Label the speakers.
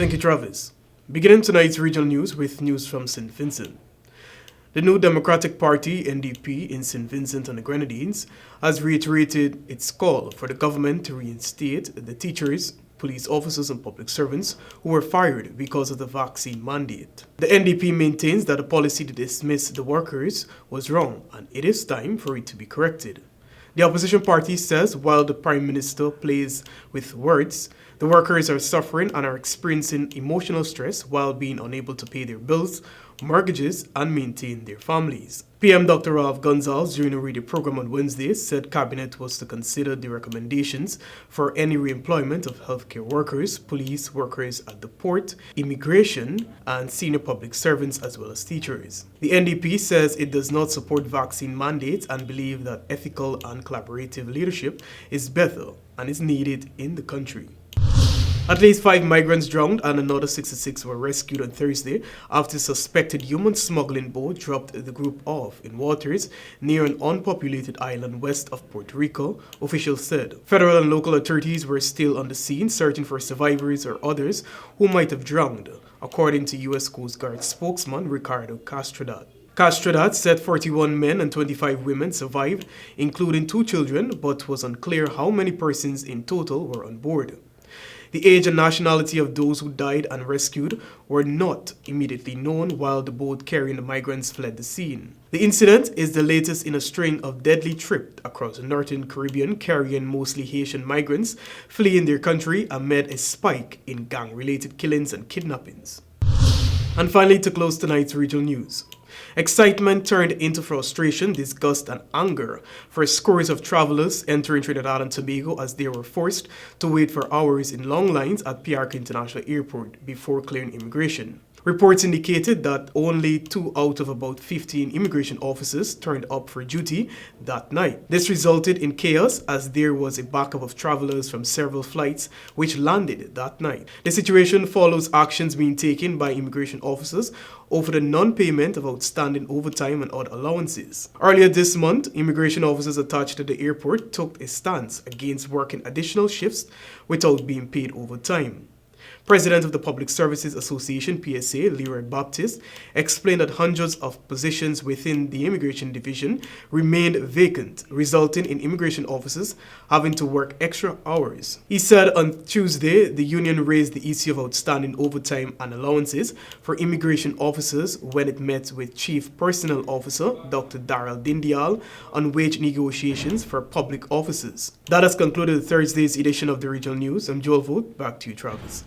Speaker 1: Thank you, Travis. Beginning tonight's regional news with news from St. Vincent. The New Democratic Party, NDP, in St. Vincent and the Grenadines has reiterated its call for the government to reinstate the teachers, police officers and public servants who were fired because of the vaccine mandate. The NDP maintains that the policy to dismiss the workers was wrong and it is time for it to be corrected. The opposition party says while the Prime Minister plays with words, the workers are suffering and are experiencing emotional stress while being unable to pay their bills, mortgages, and maintain their families. PM Dr. Ralph Gonzalez, during a radio program on Wednesday, said Cabinet was to consider the recommendations for any reemployment of healthcare workers, police workers at the port, immigration, and senior public servants as well as teachers. The NDP says it does not support vaccine mandates and believes that ethical and collaborative leadership is better and is needed in the country. At least 5 migrants drowned and another 66 were rescued on Thursday after a suspected human smuggling boat dropped the group off in waters near an unpopulated island west of Puerto Rico, officials said. Federal and local authorities were still on the scene searching for survivors or others who might have drowned, according to U.S. Coast Guard spokesman Ricardo Castrodat. Castrodat said 41 men and 25 women survived, including 2 children, but was unclear how many persons in total were on board. The age and nationality of those who died and rescued were not immediately known while the boat carrying the migrants fled the scene. The incident is the latest in a string of deadly trips across the northern Caribbean carrying mostly Haitian migrants fleeing their country amid a spike in gang-related killings and kidnappings. And finally, to close tonight's regional news. Excitement turned into frustration, disgust, and anger for scores of travelers entering Trinidad and Tobago as they were forced to wait for hours in long lines at PRK International Airport before clearing immigration. Reports indicated that only 2 out of about 15 immigration officers turned up for duty that night. This resulted in chaos as there was a backup of travelers from several flights which landed that night. The situation follows actions being taken by immigration officers over the non-payment of outstanding overtime and other allowances. Earlier this month, immigration officers attached to the airport took a stance against working additional shifts without being paid overtime. President of the Public Services Association, PSA, Leroy Baptist, explained that hundreds of positions within the immigration division remained vacant, resulting in immigration officers having to work extra hours. He said on Tuesday, the union raised the issue of outstanding overtime and allowances for immigration officers when it met with Chief Personnel Officer Dr. Daryl Dindial on wage negotiations for public officers. That has concluded Thursday's edition of the Regional News. I'm Joel Vogt. Back to you, Travis.